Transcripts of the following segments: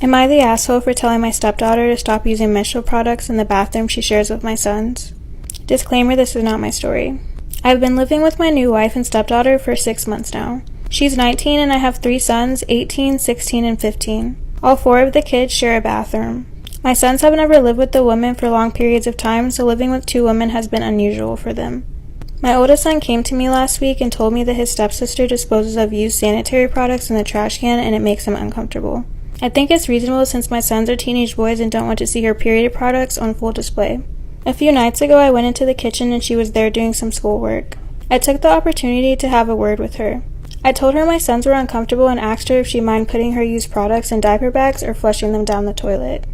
Am I the asshole for telling my stepdaughter to stop using menstrual products in the bathroom she shares with my sons? Disclaimer, this is not my story. I've been living with my new wife and stepdaughter for 6 months now. She's 19 and I have 3 sons, 18, 16, and 15. All 4 of the kids share a bathroom. My sons have never lived with a woman for long periods of time, so living with 2 women has been unusual for them. My oldest son came to me last week and told me that his stepsister disposes of used sanitary products in the trash can and it makes him uncomfortable. I think it's reasonable since my sons are teenage boys and don't want to see her period products on full display. A few nights ago I went into the kitchen and she was there doing some schoolwork. I took the opportunity to have a word with her. I told her my sons were uncomfortable and asked her if she'd mind putting her used products in diaper bags or flushing them down the toilet.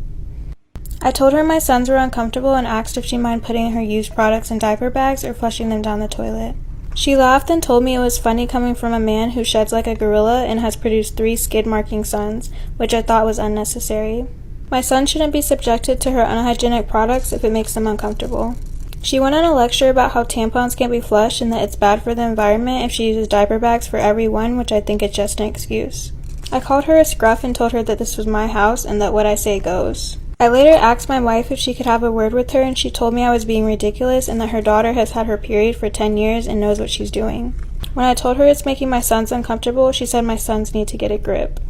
She laughed and told me it was funny coming from a man who sheds like a gorilla and has produced 3 skid-marking sons, which I thought was unnecessary. My son shouldn't be subjected to her unhygienic products if it makes them uncomfortable. She went on a lecture about how tampons can't be flushed and that it's bad for the environment if she uses diaper bags for every one, which I think is just an excuse. I called her a scruff and told her that this was my house and that what I say goes. I later asked my wife if she could have a word with her and she told me I was being ridiculous and that her daughter has had her period for 10 years and knows what she's doing. When I told her it's making my sons uncomfortable, she said my sons need to get a grip.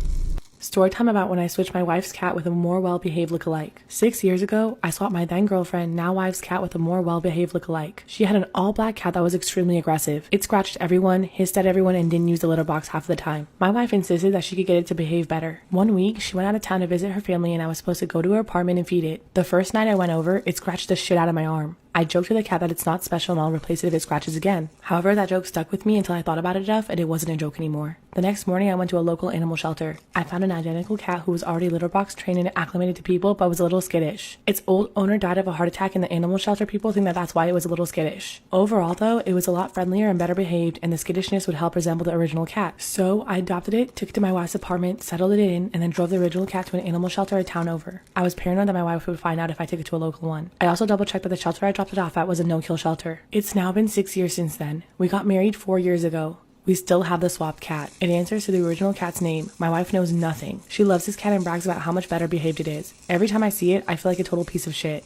Storytime about when I switched my wife's cat with a more well-behaved lookalike. 6 years ago, I swapped my then-girlfriend, now wife's cat with a more well-behaved lookalike. She had an all-black cat that was extremely aggressive. It scratched everyone, hissed at everyone, and didn't use the litter box half the time. My wife insisted that she could get it to behave better. One week, she went out of town to visit her family and I was supposed to go to her apartment and feed it. The first night I went over, it scratched the shit out of my arm. I joked to the cat that it's not special and I'll replace it if it scratches again. However, that joke stuck with me until I thought about it enough and it wasn't a joke anymore. The next morning, I went to a local animal shelter. I found an identical cat who was already litter box trained and acclimated to people but was a little skittish. Its old owner died of a heart attack and the animal shelter people think that that's why it was a little skittish. Overall though, it was a lot friendlier and better behaved and the skittishness would help resemble the original cat. So I adopted it, took it to my wife's apartment, settled it in, and then drove the original cat to an animal shelter a town over. I was paranoid that my wife would find out if I took it to a local one. I also double checked that the shelter I dropped it off at was a no-kill shelter. It's now been 6 years since then. We got married 4 years ago. We still have the swapped cat. It answers to the original cat's name. My wife knows nothing. She loves this cat and brags about how much better behaved it is. Every time I see it, I feel like a total piece of shit.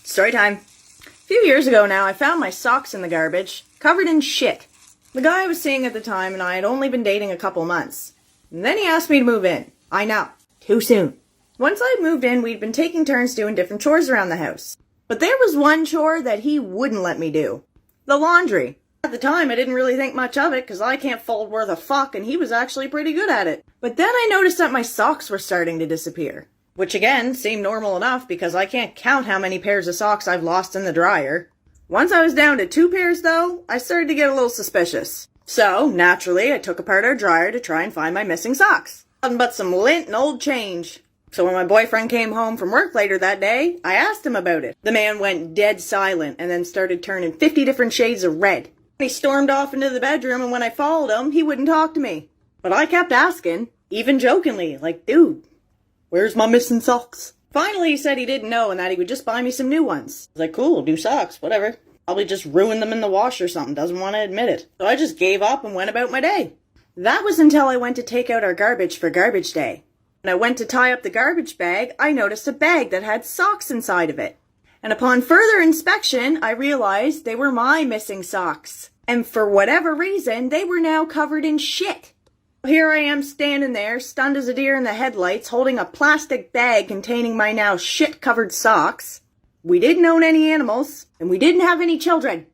Story time. A few years ago now, I found my socks in the garbage, covered in shit. The guy I was seeing at the time and I had only been dating a couple months. And then he asked me to move in. I know. Too soon. Once I moved in, we'd been taking turns doing different chores around the house. But there was one chore that he wouldn't let me do. The laundry. At the time, I didn't really think much of it because I can't fold worth a fuck and he was actually pretty good at it. But then I noticed that my socks were starting to disappear. Which again, seemed normal enough because I can't count how many pairs of socks I've lost in the dryer. Once I was down to 2 pairs though, I started to get a little suspicious. So, naturally, I took apart our dryer to try and find my missing socks. Nothing but some lint and old change. So when my boyfriend came home from work later that day, I asked him about it. The man went dead silent and then started turning 50 different shades of red. He stormed off into the bedroom and when I followed him, he wouldn't talk to me. But I kept asking, even jokingly, like, dude, where's my missing socks? Finally, he said he didn't know and that he would just buy me some new ones. I was like, cool, new socks, whatever. Probably just ruined them in the wash or something, doesn't want to admit it. So I just gave up and went about my day. That was until I went to take out our garbage for garbage day. When I went to tie up the garbage bag, I noticed a bag that had socks inside of it. And upon further inspection, I realized they were my missing socks. And for whatever reason, they were now covered in shit. Here I am standing there, stunned as a deer in the headlights, holding a plastic bag containing my now shit-covered socks. We didn't own any animals, and we didn't have any children.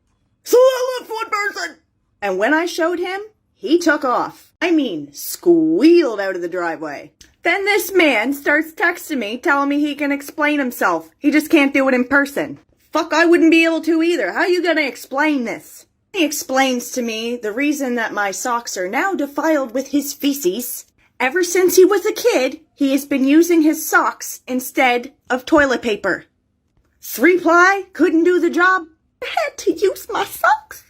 So I left one person! And when I showed him, he took off. I mean, squealed out of the driveway. Then this man starts texting me, telling me he can explain himself. He just can't do it in person. Fuck, I wouldn't be able to either. How you gonna explain this? He explains to me the reason that my socks are now defiled with his feces. Ever since he was a kid, he has been using his socks instead of toilet paper. 3-ply couldn't do the job. I had to use my socks.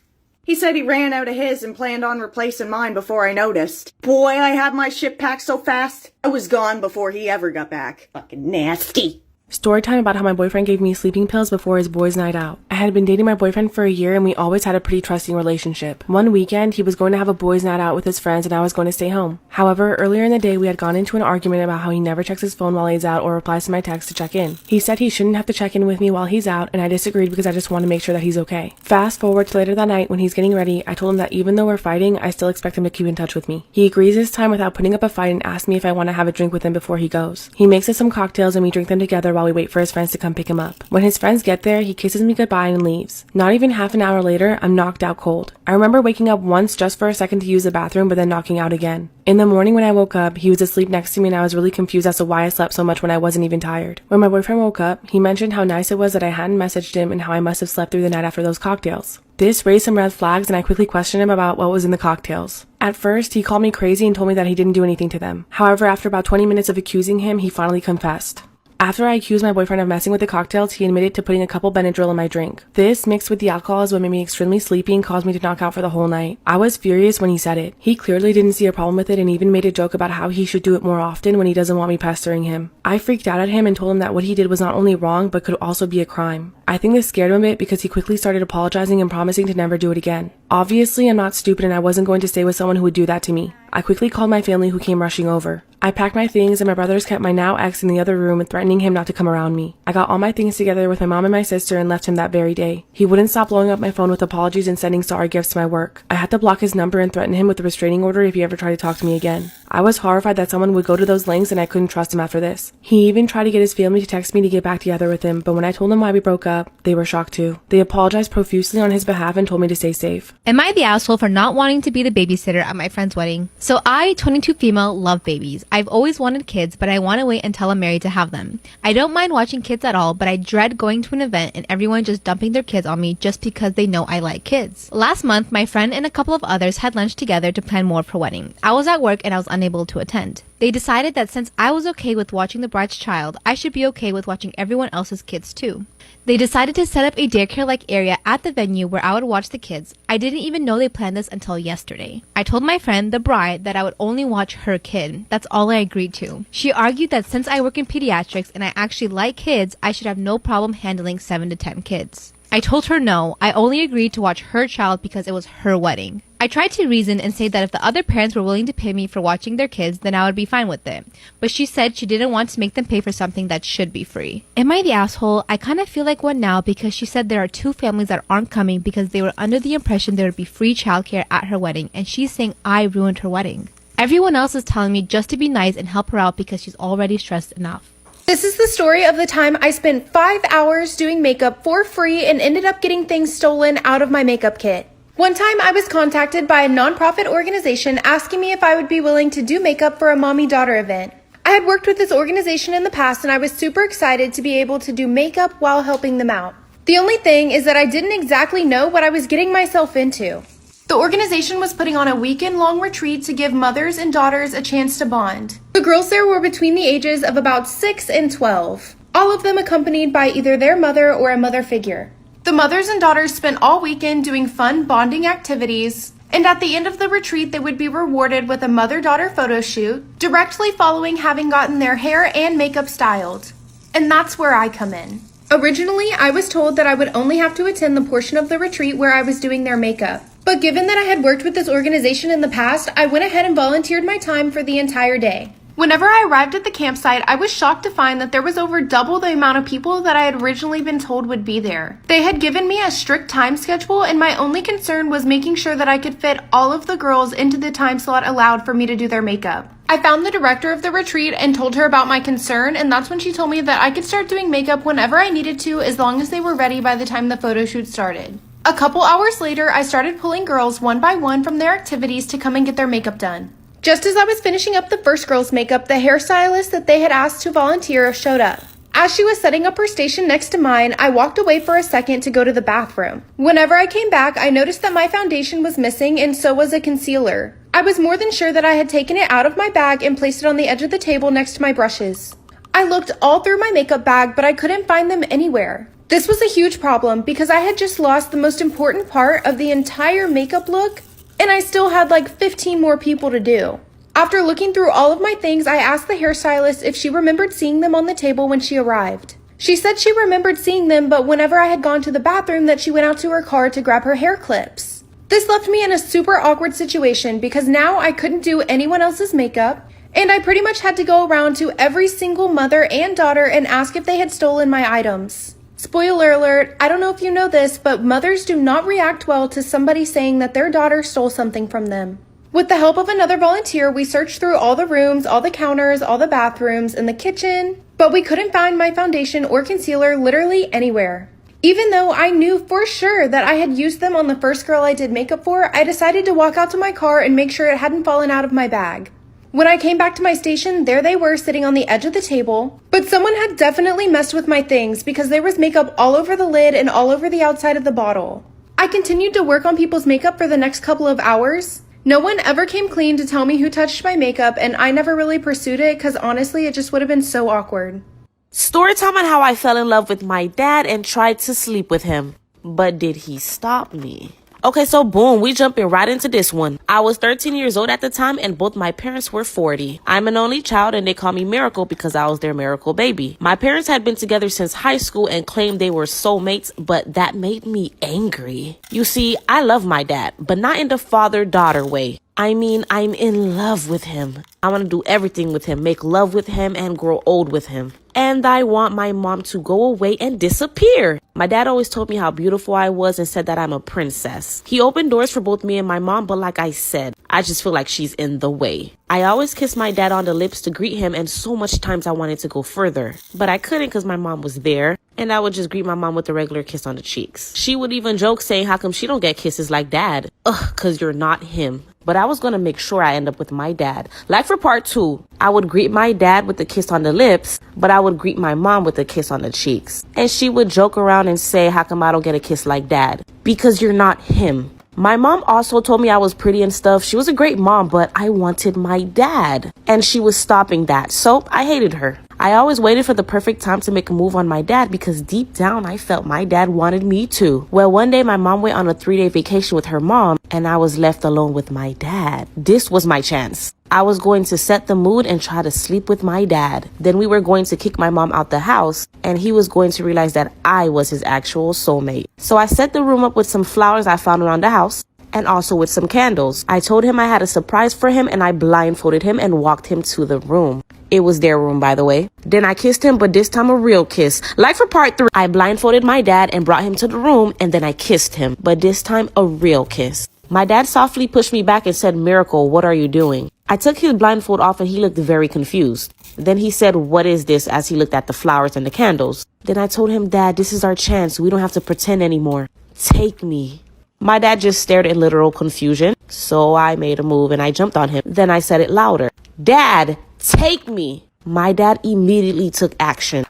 He said he ran out of his and planned on replacing mine before I noticed. Boy, I had my shit packed so fast, I was gone before he ever got back. Fucking nasty. Storytime about how my boyfriend gave me sleeping pills before his boys' night out. I had been dating my boyfriend for a year and we always had a pretty trusting relationship. One weekend, he was going to have a boys' night out with his friends and I was going to stay home. However, earlier in the day, we had gone into an argument about how he never checks his phone while he's out or replies to my texts to check in. He said he shouldn't have to check in with me while he's out and I disagreed because I just want to make sure that he's okay. Fast forward to later that night when he's getting ready, I told him that even though we're fighting, I still expect him to keep in touch with me. He agrees this time without putting up a fight and asks me if I want to have a drink with him before he goes. He makes us some cocktails and we drink them together while we wait for his friends to come pick him up. When his friends get there, he kisses me goodbye and leaves. Not even half an hour later, I'm knocked out cold. I remember waking up once just for a second to use the bathroom, but then knocking out again. In the morning when I woke up, he was asleep next to me and I was really confused as to why I slept so much when I wasn't even tired. When my boyfriend woke up, he mentioned how nice it was that I hadn't messaged him and how I must have slept through the night after those cocktails. This raised some red flags and I quickly questioned him about what was in the cocktails. At first, he called me crazy and told me that he didn't do anything to them. However, after about 20 minutes of accusing him, he finally confessed. After I accused my boyfriend of messing with the cocktails, he admitted to putting a couple Benadryl in my drink. This, mixed with the alcohol, is what made me extremely sleepy and caused me to knock out for the whole night. I was furious when he said it. He clearly didn't see a problem with it and even made a joke about how he should do it more often when he doesn't want me pestering him. I freaked out at him and told him that what he did was not only wrong, but could also be a crime. I think this scared him a bit because he quickly started apologizing and promising to never do it again. Obviously, I'm not stupid and I wasn't going to stay with someone who would do that to me. I quickly called my family who came rushing over. I packed my things and my brothers kept my now ex in the other room and threatening him not to come around me. I got all my things together with my mom and my sister and left him that very day. He wouldn't stop blowing up my phone with apologies and sending sorry gifts to my work. I had to block his number and threaten him with a restraining order if he ever tried to talk to me again. I was horrified that someone would go to those lengths and I couldn't trust him after this. He even tried to get his family to text me to get back together with him, but when I told them why we broke up, they were shocked too. They apologized profusely on his behalf and told me to stay safe. Am I the asshole for not wanting to be the babysitter at my friend's wedding? So I, 22 female, love babies. I've always wanted kids, but I want to wait until I'm married to have them. I don't mind watching kids at all, but I dread going to an event and everyone just dumping their kids on me just because they know I like kids. Last month, my friend and a couple of others had lunch together to plan more for wedding. I was at work and I was unable to attend. They decided that since I was okay with watching the bride's child, I should be okay with watching everyone else's kids too. They decided to set up a daycare-like area at the venue where I would watch the kids. I didn't even know they planned this until yesterday. I told my friend, the bride, that I would only watch her kid. That's all I agreed to. She argued that since I work in pediatrics and I actually like kids, I should have no problem handling 7 to 10 kids. I told her no, I only agreed to watch her child because it was her wedding. I tried to reason and say that if the other parents were willing to pay me for watching their kids, then I would be fine with it. But she said she didn't want to make them pay for something that should be free. Am I the asshole? I kind of feel like one now because she said there are 2 families that aren't coming because they were under the impression there would be free childcare at her wedding, and she's saying I ruined her wedding. Everyone else is telling me just to be nice and help her out because she's already stressed enough. This is the story of the time I spent 5 hours doing makeup for free and ended up getting things stolen out of my makeup kit. One time I was contacted by a nonprofit organization asking me if I would be willing to do makeup for a mommy-daughter event. I had worked with this organization in the past and I was super excited to be able to do makeup while helping them out. The only thing is that I didn't exactly know what I was getting myself into. The organization was putting on a weekend-long retreat to give mothers and daughters a chance to bond. The girls there were between the ages of about 6 and 12, all of them accompanied by either their mother or a mother figure. The mothers and daughters spent all weekend doing fun bonding activities, and at the end of the retreat they would be rewarded with a mother-daughter photo shoot, directly following having gotten their hair and makeup styled. And that's where I come in. Originally, I was told that I would only have to attend the portion of the retreat where I was doing their makeup. But given that I had worked with this organization in the past, I went ahead and volunteered my time for the entire day. Whenever I arrived at the campsite, I was shocked to find that there was over double the amount of people that I had originally been told would be there. They had given me a strict time schedule, and my only concern was making sure that I could fit all of the girls into the time slot allowed for me to do their makeup. I found the director of the retreat and told her about my concern, and that's when she told me that I could start doing makeup whenever I needed to, as long as they were ready by the time the photo shoot started. A couple hours later, I started pulling girls one by one from their activities to come and get their makeup done. Just as I was finishing up the first girl's makeup, the hairstylist that they had asked to volunteer showed up. As she was setting up her station next to mine, I walked away for a second to go to the bathroom. Whenever I came back, I noticed that my foundation was missing and so was a concealer. I was more than sure that I had taken it out of my bag and placed it on the edge of the table next to my brushes. I looked all through my makeup bag, but I couldn't find them anywhere. This was a huge problem because I had just lost the most important part of the entire makeup look, and I still had like 15 more people to do. After looking through all of my things, I asked the hairstylist if she remembered seeing them on the table when she arrived. She said she remembered seeing them, but whenever I had gone to the bathroom that she went out to her car to grab her hair clips. This left me in a super awkward situation because now I couldn't do anyone else's makeup, and I pretty much had to go around to every single mother and daughter and ask if they had stolen my items. Spoiler alert, I don't know if you know this, but mothers do not react well to somebody saying that their daughter stole something from them. With the help of another volunteer, we searched through all the rooms, all the counters, all the bathrooms, and the kitchen, but we couldn't find my foundation or concealer literally anywhere. Even though I knew for sure that I had used them on the first girl I did makeup for, I decided to walk out to my car and make sure it hadn't fallen out of my bag. When I came back to my station, there they were sitting on the edge of the table, but someone had definitely messed with my things because there was makeup all over the lid and all over the outside of the bottle. I continued to work on people's makeup for the next couple of hours. No one ever came clean to tell me who touched my makeup, and I never really pursued it because honestly, it just would have been so awkward. Storytime on how I fell in love with my dad and tried to sleep with him. But did he stop me? Okay, so boom, we jumping right into this one. I was 13 years old at the time and both my parents were 40. I'm an only child and they call me Miracle because I was their miracle baby. My parents had been together since high school and claimed they were soulmates, but that made me angry. You see, I love my dad, but not in the father-daughter way. I mean, I'm in love with him. I want to do everything with him, make love with him, and grow old with him. And I want my mom to go away and disappear. My dad always told me how beautiful I was and said that I'm a princess. He opened doors for both me and my mom, but like I said, I just feel like she's in the way. I always kiss my dad on the lips to greet him, and so much times I wanted to go further. But I couldn't because my mom was there, and I would just greet my mom with a regular kiss on the cheeks. She would even joke saying how come she don't get kisses like dad? Ugh, cause you're not him. But I was gonna make sure I end up with my dad. Like for part 2, I would greet my dad with a kiss on the lips, but I would greet my mom with a kiss on the cheeks. And she would joke around and say, how come I don't get a kiss like dad? Because you're not him. My mom also told me I was pretty and stuff. She was a great mom, but I wanted my dad. And she was stopping that. So I hated her. I always waited for the perfect time to make a move on my dad because deep down I felt my dad wanted me too. Well, one day my mom went on a 3-day vacation with her mom and I was left alone with my dad. This was my chance. I was going to set the mood and try to sleep with my dad. Then we were going to kick my mom out the house and he was going to realize that I was his actual soulmate. So I set the room up with some flowers I found around the house and also with some candles. I told him I had a surprise for him and I blindfolded him and walked him to the room. It was their room, by the way. Then I kissed him, but this time a real kiss. Like for part 3, I blindfolded my dad and brought him to the room and then I kissed him, but this time a real kiss. My dad softly pushed me back and said, Miracle, what are you doing? I took his blindfold off and he looked very confused. Then he said, what is this? As he looked at the flowers and the candles. Then I told him, Dad, this is our chance. We don't have to pretend anymore. Take me. My dad just stared in literal confusion. So I made a move and I jumped on him. Then I said it louder. Dad, take me. My dad immediately took action.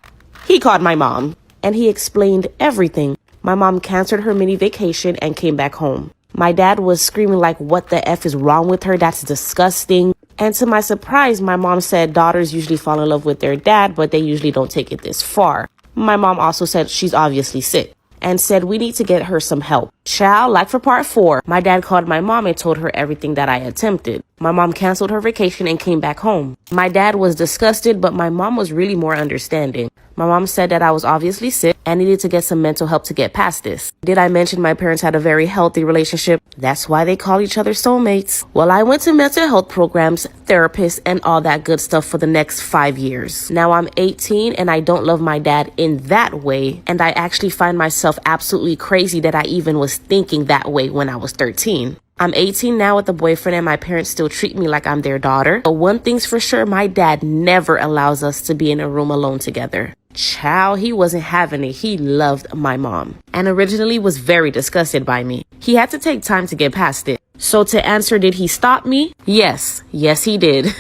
He called my mom and he explained everything. My mom canceled her mini vacation and came back home. My dad was screaming like, what the F is wrong with her? That's disgusting. And to my surprise, my mom said daughters usually fall in love with their dad, but they usually don't take it this far. My mom also said she's obviously sick and said we need to get her some help. Child, like for part 4, my dad called my mom and told her everything that I attempted. My mom canceled her vacation and came back home. My dad was disgusted, but my mom was really more understanding. My mom said that I was obviously sick and needed to get some mental help to get past this. Did I mention my parents had a very healthy relationship? That's why they call each other soulmates. Well, I went to mental health programs, therapists, and all that good stuff for the next 5 years. Now I'm 18 and I don't love my dad in that way. And I actually find myself absolutely crazy that I even was thinking that way when I was 13. I'm 18 now with a boyfriend and my parents still treat me like I'm their daughter. But one thing's for sure, my dad never allows us to be in a room alone together. Child, he wasn't having it. He loved my mom and originally was very disgusted by me. He had to take time to get past it. So to answer, did he stop me? Yes, he did.